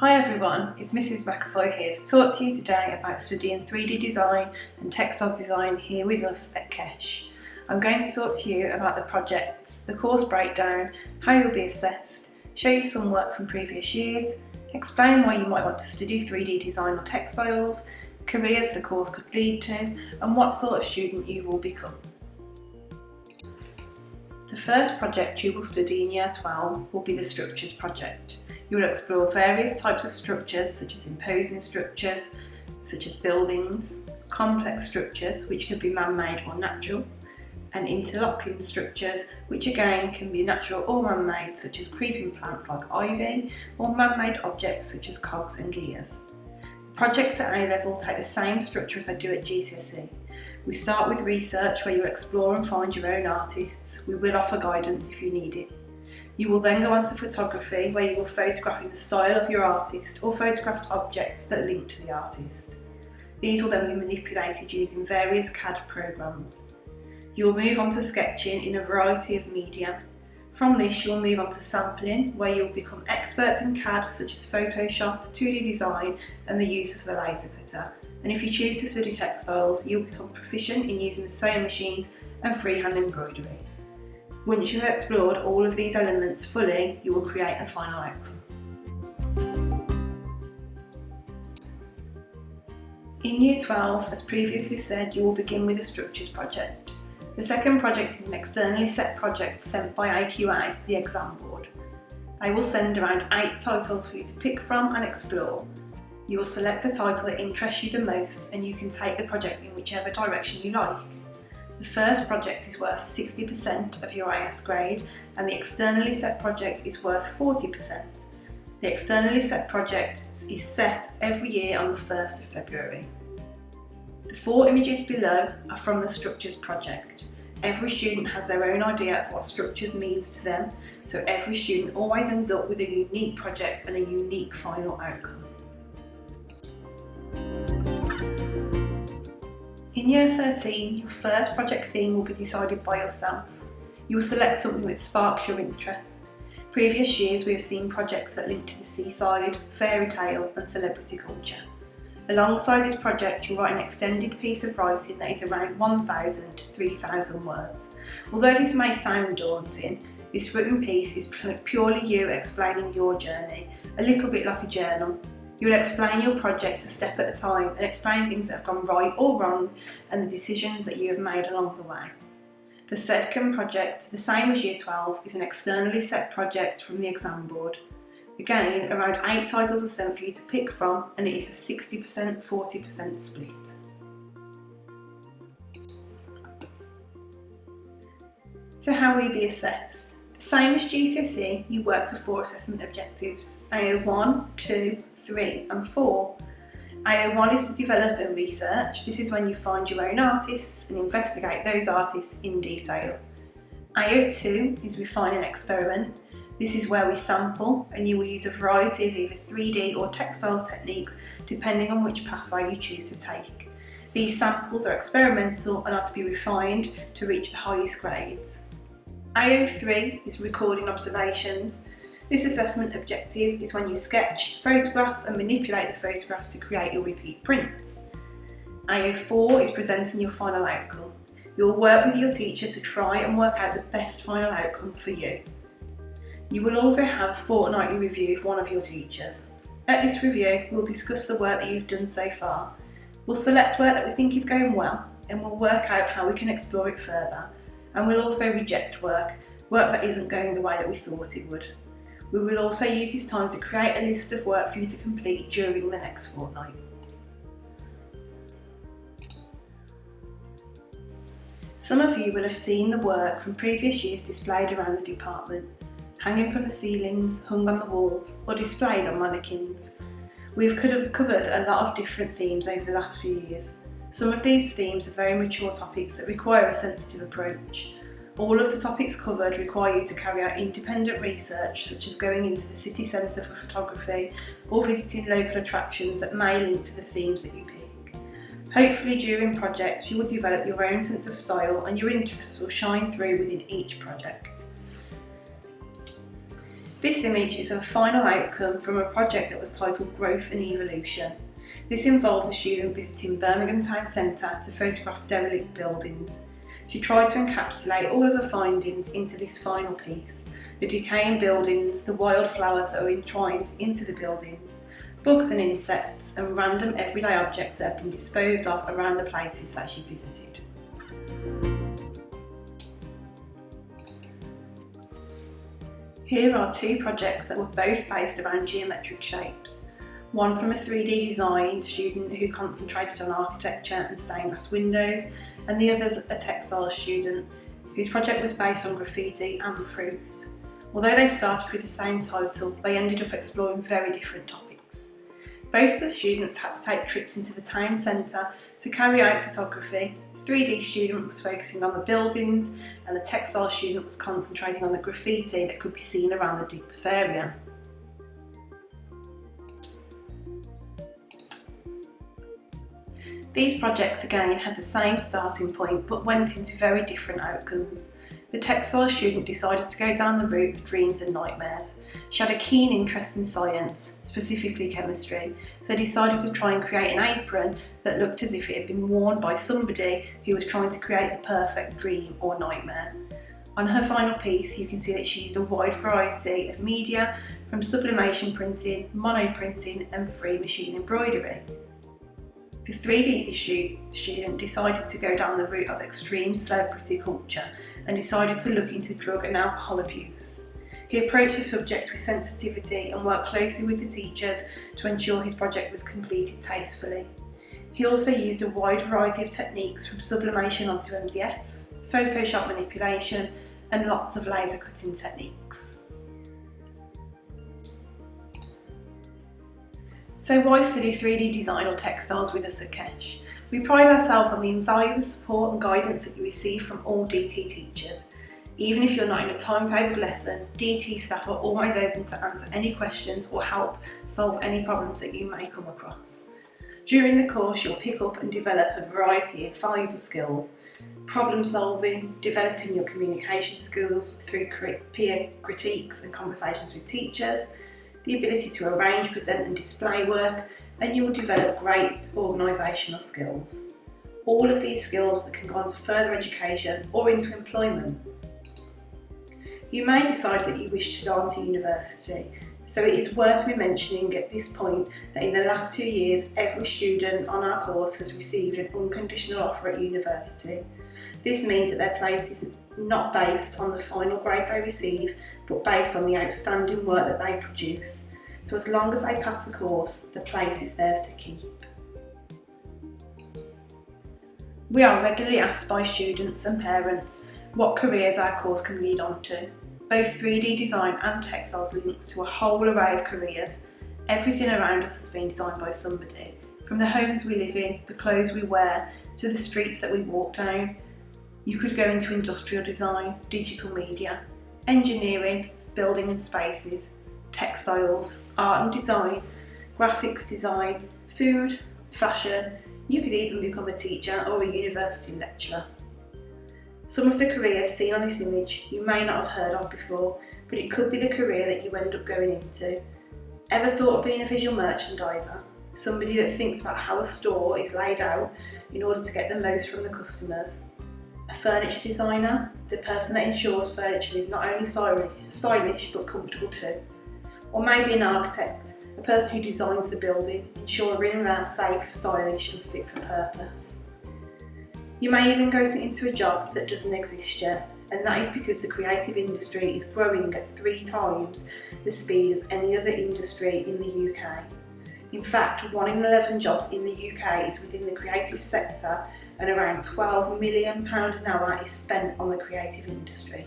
Hi everyone, it's Mrs McAvoy here to talk to you today about studying 3D design and textiles design here with us at KESH. I'm going to talk to you about the projects, the course breakdown, how you'll be assessed, show you some work from previous years, explain why you might want to study 3D design or textiles, careers the course could lead to, and what sort of student you will become. The first project you will study in Year 12 will be the Structures project. You will explore various types of structures such as imposing structures, such as buildings, complex structures which could be man-made or natural, and interlocking structures which again can be natural or man-made such as creeping plants like ivy or man-made objects such as cogs and gears. The projects at A level take the same structure as they do at GCSE. We start with research where you explore and find your own artists. We will offer guidance if you need it. You will then go on to photography where you will photograph in the style of your artist or photographed objects that link to the artist. These will then be manipulated using various CAD programs. You will move on to sketching in a variety of media. From this you will move on to sampling where you will become experts in CAD such as Photoshop, 2D design and the use of a laser cutter. And if you choose to study textiles, you will become proficient in using the sewing machines and freehand embroidery. Once you have explored all of these elements fully, you will create a final outcome. In Year 12, as previously said, you will begin with a Structures project. The second project is an externally set project sent by AQA, the exam board. They will send around 8 titles for you to pick from and explore. You will select the title that interests you the most and you can take the project in whichever direction you like. The first project is worth 60% of your IS grade and the externally set project is worth 40%. The externally set project is set every year on the 1st of February. The 4 images below are from the Structures project. Every student has their own idea of what structures means to them, so every student always ends up with a unique project and a unique final outcome. In Year 13, your first project theme will be decided by yourself. You will select something that sparks your interest. Previous years we have seen projects that link to the seaside, fairy tale and celebrity culture. Alongside this project you'll write an extended piece of writing that is around 1,000 to 3,000 words. Although this may sound daunting, this written piece is purely you explaining your journey, a little bit like a journal. You will explain your project a step at a time and explain things that have gone right or wrong and the decisions that you have made along the way. The second project, the same as Year 12, is an externally set project from the exam board. Again, around 8 titles are sent for you to pick from and it is a 60%-40% split. So how will you be assessed? The same as GCSE, you work to 4 assessment objectives, AO1, 2, 3 and 4. AO1 is to develop and research. This is when you find your own artists and investigate those artists in detail. AO2 is refine and experiment. This is where we sample and you will use a variety of either 3D or textiles techniques depending on which pathway you choose to take. These samples are experimental and are to be refined to reach the highest grades. AO3 is recording observations. This assessment objective is when you sketch, photograph and manipulate the photographs to create your repeat prints. AO4 is presenting your final outcome. You'll work with your teacher to try and work out the best final outcome for you. You will also have a fortnightly review of one of your teachers. At this review, we'll discuss the work that you've done so far. We'll select work that we think is going well and we'll work out how we can explore it further. And we'll also reject work that isn't going the way that we thought it would. We will also use this time to create a list of work for you to complete during the next fortnight. Some of you will have seen the work from previous years displayed around the department, hanging from the ceilings, hung on the walls, or displayed on mannequins. We've covered a lot of different themes over the last few years. Some of these themes are very mature topics that require a sensitive approach. All of the topics covered require you to carry out independent research, such as going into the city centre for photography or visiting local attractions that may link to the themes that you pick. Hopefully during projects you will develop your own sense of style and your interests will shine through within each project. This image is a final outcome from a project that was titled Growth and Evolution. This involved a student visiting Birmingham Town Centre to photograph derelict buildings. She tried to encapsulate all of her findings into this final piece: the decaying buildings, the wildflowers that are entwined into the buildings, bugs and insects, and random everyday objects that have been disposed of around the places that she visited. Here are two projects that were both based around geometric shapes. One from a 3D design student who concentrated on architecture and stained glass windows, and the other's a textiles student whose project was based on graffiti and fruit. Although they started with the same title, they ended up exploring very different topics. Both of the students had to take trips into the town centre to carry out photography. The 3D student was focusing on the buildings, and the textile student was concentrating on the graffiti that could be seen around the Digbeth area. These projects again had the same starting point but went into very different outcomes. The textile student decided to go down the route of dreams and nightmares. She had a keen interest in science, specifically chemistry, so decided to try and create an apron that looked as if it had been worn by somebody who was trying to create the perfect dream or nightmare. On her final piece, you can see that she used a wide variety of media, from sublimation printing, monoprinting and free machine embroidery. The 3D student decided to go down the route of extreme celebrity culture and decided to look into drug and alcohol abuse. He approached the subject with sensitivity and worked closely with the teachers to ensure his project was completed tastefully. He also used a wide variety of techniques, from sublimation onto MDF, Photoshop manipulation and lots of laser cutting techniques. So why study 3D design or textiles with us at KESH? We pride ourselves on the invaluable support and guidance that you receive from all DT teachers. Even if you're not in a timetabled lesson, DT staff are always open to answer any questions or help solve any problems that you may come across. During the course, you'll pick up and develop a variety of valuable skills: problem solving, developing your communication skills through peer critiques and conversations with teachers, the ability to arrange, present and display work, and you will develop great organisational skills. All of these skills that can go on to further education or into employment. You may decide that you wish to go on to university, so it is worth me mentioning at this point that in the last 2 years, every student on our course has received an unconditional offer at university. This means that their place is not based on the final grade they receive, but based on the outstanding work that they produce. So as long as they pass the course, the place is theirs to keep. We are regularly asked by students and parents what careers our course can lead on to. Both 3D design and textiles links to a whole array of careers. Everything around us has been designed by somebody, from the homes we live in, the clothes we wear, to the streets that we walk down. You could go into industrial design, digital media, engineering, building and spaces, textiles, art and design, graphics design, food, fashion. You could even become a teacher or a university lecturer. Some of the careers seen on this image you may not have heard of before, but it could be the career that you end up going into. Ever thought of being a visual merchandiser? Somebody that thinks about how a store is laid out in order to get the most from the customers. A furniture designer, the person that ensures furniture is not only stylish but comfortable too. Or maybe an architect, the person who designs the building, ensuring they're safe, stylish and fit for purpose. You may even go into a job that doesn't exist yet, and that is because the creative industry is growing at 3 times the speed as any other industry in the UK. In fact, 1 in 11 jobs in the UK is within the creative sector, and around £12 million an hour is spent on the creative industry.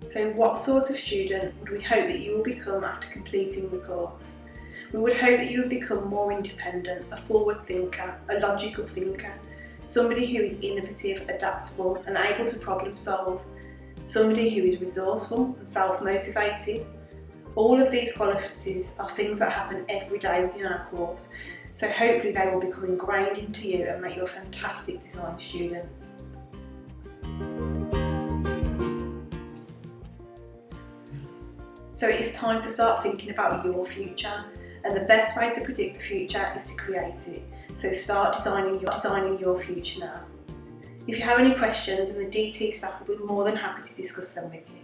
So what sort of student would we hope that you will become after completing the course? We would hope that you have become more independent, a forward thinker, a logical thinker, somebody who is innovative, adaptable and able to problem solve, somebody who is resourceful and self-motivated. All of these qualities are things that happen every day within our course, so hopefully they will become ingrained into you and make you a fantastic design student. So it is time to start thinking about your future, and the best way to predict the future is to create it. So start designing your future now. If you have any questions, then the DT staff will be more than happy to discuss them with you.